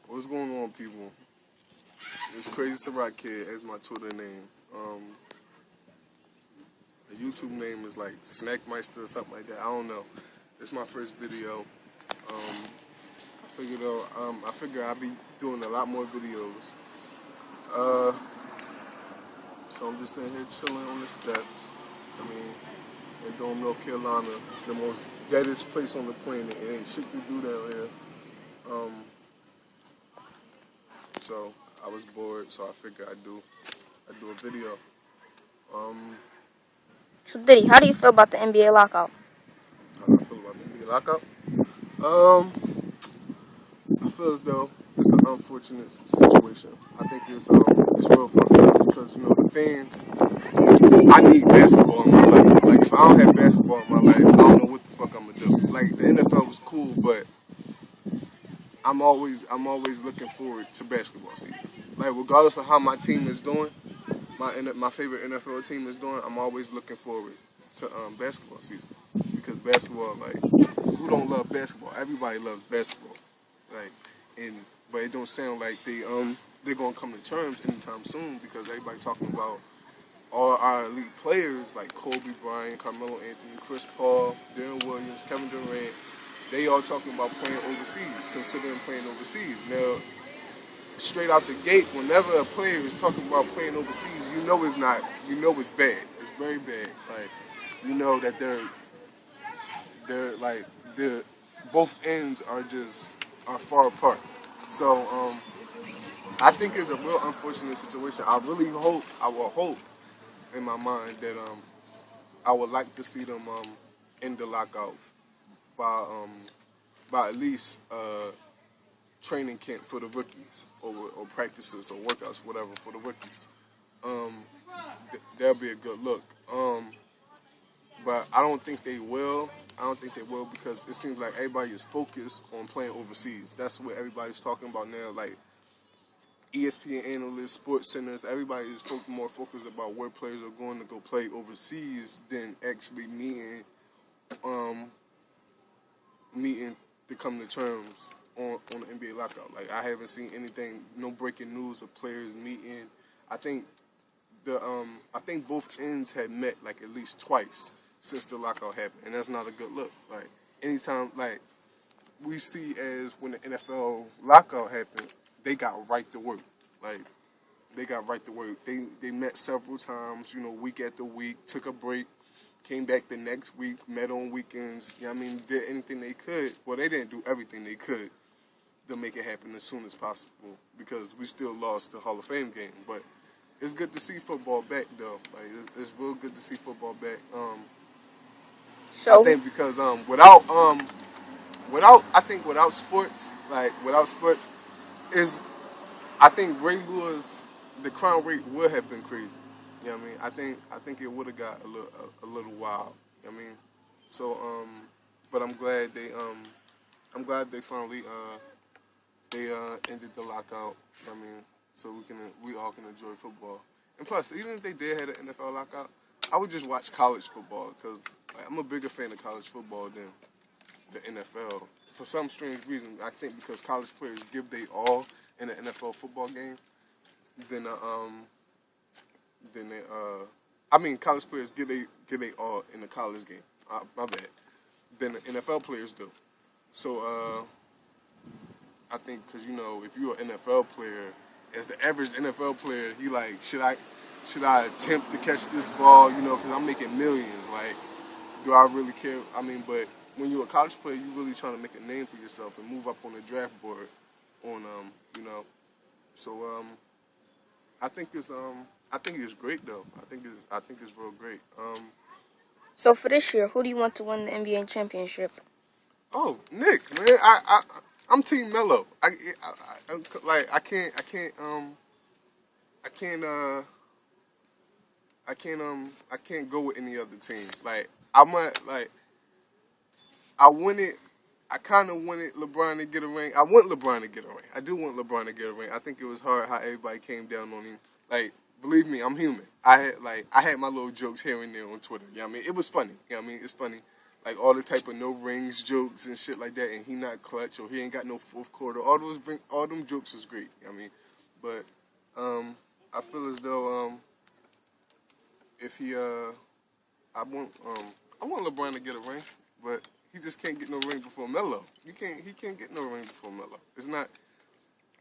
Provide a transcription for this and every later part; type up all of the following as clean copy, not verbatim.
What's going on, people? It's Crazy Ciroc Kid as my Twitter name. The YouTube name is like Snackmeister or something like that. I don't know. It's my first video. I figure I'll be doing a lot more videos. Uh, so I'm just sitting here chilling on the steps. I mean, in Dome, North Carolina, the most deadest place on the planet. It ain't shit to do down here. Um, so I was bored, so I figured I'd do a video. So Diddy, how do you feel about the NBA lockout? How do I feel about the NBA lockout? Um, I feel as though it's an unfortunate situation. I think it's real fucked up because the fans. I need basketball in my life. Like if I don't have basketball in my life, I don't know what the fuck I'm gonna do. Like the NFL was cool, but I'm always looking forward to basketball season. Like regardless of how my team is doing, my favorite NFL team is doing, I'm always looking forward to basketball season because basketball, like who don't love basketball? Everybody loves basketball. Like but it don't sound like they're gonna come to terms anytime soon because everybody talking about all our elite players like Kobe Bryant, Carmelo Anthony, Chris Paul, Darren Williams, Kevin Durant. They all talking about playing overseas, considering playing overseas. Now, straight out the gate, whenever a player is talking about playing overseas, it's not, it's bad. It's very bad. Like, that they're like, both ends are far apart. So, I think it's a real unfortunate situation. I will hope in my mind that, I would like to see them, end the lockout by at least, training camp for the rookies or practices or workouts, whatever, for the rookies. That'll be a good look. But I don't think they will. I don't think they will because it seems like everybody is focused on playing overseas. That's what everybody's talking about now. Like ESPN analysts, sports centers, everybody is more focused about where players are going to go play overseas than actually meeting to come to terms on the NBA lockout. Like I haven't seen anything, no breaking news of players meeting. I think I think both ends had met like at least twice since the lockout happened, and that's not a good look. Like anytime, like we see as when the NFL lockout happened, they got right to work. Like they got right to work. They met several times, week after week, took a break, came back the next week, met on weekends. Did anything they could. Well, they didn't do everything they could to make it happen as soon as possible because we still lost the Hall of Fame game. But it's good to see football back, though. Like it's real good to see football back. I So think because without sports, is I think Ray Lewis, the crime rate would have been crazy. You know what I mean? I think it would have got a little wild. You know what I mean? So but I'm glad they finally ended the lockout. You know what I mean? So we all can enjoy football. And plus, even if they did have an NFL lockout, I would just watch college football because I'm a bigger fan of college football than the NFL. For some strange reason, I think because college players give they all in an NFL football game, then college players give they all in the college game. My bad. Than the NFL players do. So I think because if you're an NFL player, as the average NFL player, he like should I attempt to catch this ball? Because I'm making millions. Like, do I really care? But when you're a college player, you're really trying to make a name for yourself and move up on the draft board. So I think it's great though. I think it's real great. so for this year, who do you want to win the NBA championship? Oh, Nick, man, I'm Team Melo. I can't go with any other team. Like I wanted, I kind of wanted LeBron to get a ring. I want LeBron to get a ring. I do want LeBron to get a ring. I think it was hard how everybody came down on him. Like, believe me, I'm human. I had my little jokes here and there on Twitter. You know what I mean? It was funny. You know what I mean? It's funny. like all the type of no rings jokes and shit like that, and he not clutch or he ain't got no fourth quarter. All them jokes was great. I mean, but I feel as though if he I want LeBron to get a ring, but he just can't get no ring before Melo. He can't get no ring before Melo. It's not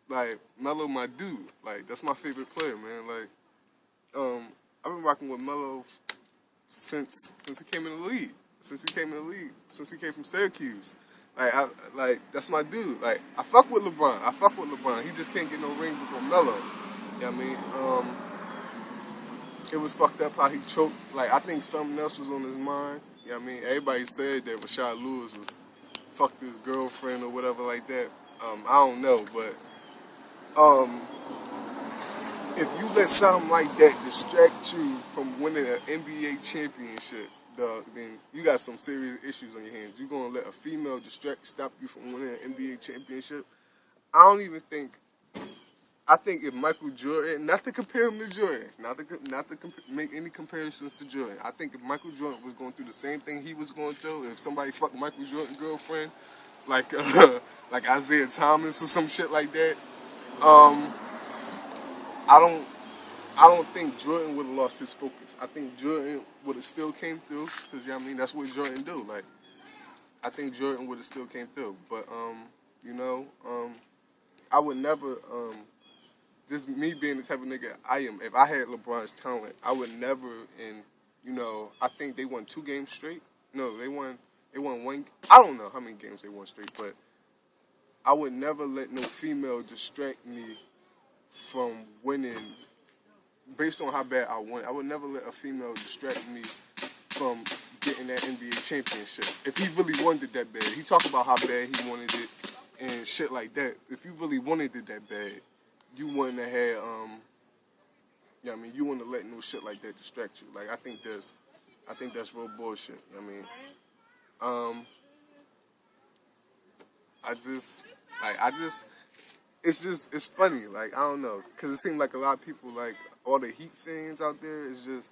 like Melo my dude. Like that's my favorite player, man. Like I've been rocking with Melo since he came in the league. Since he came from Syracuse. Like that's my dude. Like I fuck with LeBron. He just can't get no ring before Melo. You know what I mean? It was fucked up how he choked. Like I think something else was on his mind. You know what I mean? Everybody said that Rashad Lewis was fucked his girlfriend or whatever like that. I don't know, but if you let something like that distract you from winning an NBA championship, dog, then you got some serious issues on your hands. You're gonna let a female stop you from winning an NBA championship? I don't even think. I think if Michael Jordan, not to compare him to Jordan, not to make any comparisons to Jordan. I think if Michael Jordan was going through the same thing he was going through, if somebody fucked Michael Jordan's girlfriend, like like Isaiah Thomas or some shit like that, I don't think Jordan would have lost his focus. I think Jordan would have still came through because you know what I mean that's what Jordan do. Like I think Jordan would have still came through, but I would never. Just me being the type of nigga I am, if I had LeBron's talent, I would never, and, I think they won 2 games straight. No, they won one. I don't know how many games they won straight, but I would never let no female distract me from winning based on how bad I won. I would never let a female distract me from getting that NBA championship. If he really wanted it that bad. He talked about how bad he wanted it and shit like that. If you really wanted it that bad, you wouldn't have had, you wouldn't have let no shit like that distract you. Like, I think that's real bullshit. It's funny. Like, I don't know. Because it seems like a lot of people, like, all the Heat fans out there, is just,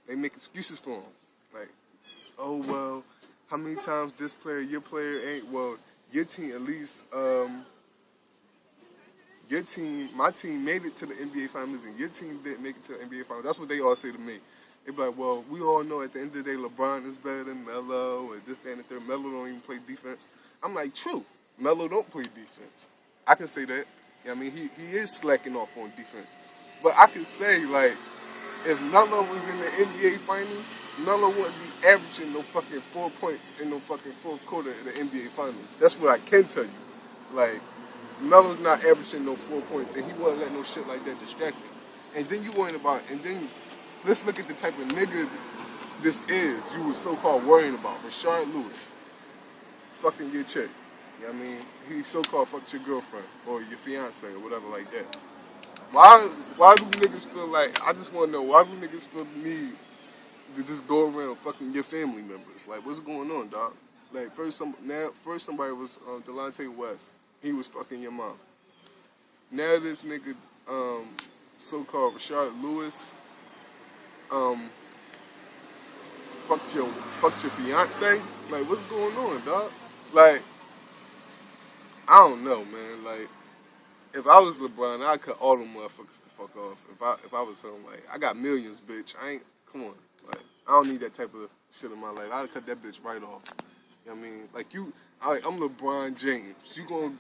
they make excuses for him. Like, oh, well, how many times your player ain't, well, your team at least, my team made it to the NBA Finals, and your team didn't make it to the NBA Finals. That's what they all say to me. They be like, well, we all know at the end of the day, LeBron is better than Melo, and this, that, and the third. Melo don't even play defense. I'm like, true. Melo don't play defense. I can say that. He is slacking off on defense. But I can say, like, if Melo was in the NBA Finals, Melo wouldn't be averaging no fucking 4 points in no fucking fourth quarter of the NBA Finals. That's what I can tell you. Like, Melo's not averaging no 4 points, and he wouldn't let no shit like that distract him. And then let's look at the type of nigga this is you were so-called worrying about. Rashard Lewis, fucking your chick. You know what I mean? He so-called fucked your girlfriend, or your fiance, or whatever like that. Why do niggas feel like, I just want to know, why do niggas feel the need to just go around fucking your family members? Like, what's going on, dog? Like, first somebody was Delonte West. He was fucking your mom. Now this nigga, so-called Rashard Lewis, fucked your fiance. Like, what's going on, dog? Like, I don't know, man. Like, if I was LeBron, I'd cut all them motherfuckers the fuck off. If I was him, like, I got millions, bitch. Come on. Like, I don't need that type of shit in my life. I'd cut that bitch right off. You know what I mean? Like, I'm LeBron James. You gonna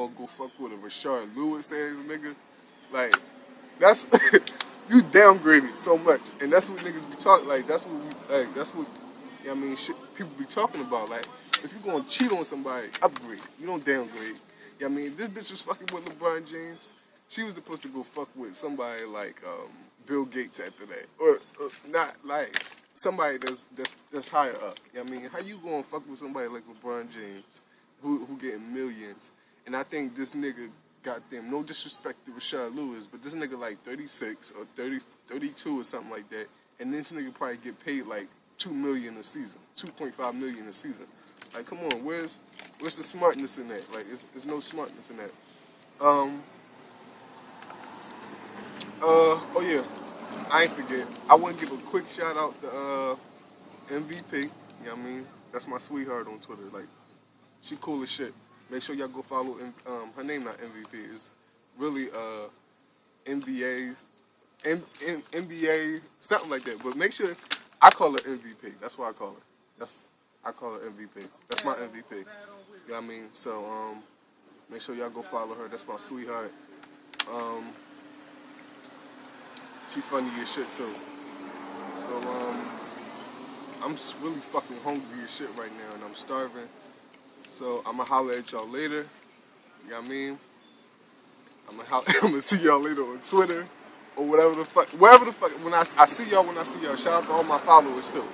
go fuck with a Rashard Lewis ass nigga? Like, that's you downgraded so much, and that's what niggas be talking. Like, that's what you know what I mean, shit people be talking about. Like, if you gonna cheat on somebody, upgrade. You don't downgrade. You know what I mean? This bitch was fucking with LeBron James. She was supposed to go fuck with somebody like Bill Gates after that, or not like somebody that's higher up. You know what I mean? How you gonna fuck with somebody like LeBron James, who getting millions? And I think this nigga got them. No disrespect to Rashard Lewis, but this nigga like 36 or 30, 32 or something like that, and this nigga probably get paid like $2 million a season, $2.5 million a season. Like, come on, where's the smartness in that? Like, there's no smartness in that. Oh yeah, I ain't forget. I want to give a quick shout out to MVP. You know what I mean? That's my sweetheart on Twitter. Like, she cool as shit. Make sure y'all go follow. Her name not MVP. It's really NBA, NBA, something like that. But make sure I call her MVP. That's what I call her. I call her MVP. That's my MVP. You know what I mean? So make sure y'all go follow her. That's my sweetheart. She funny as shit too. So I'm just really fucking hungry as shit right now, and I'm starving. So I'ma holler at y'all later. You know what I mean? I'm gonna see y'all later on Twitter or whatever the fuck, wherever the fuck. When I see y'all, Shout out to all my followers too.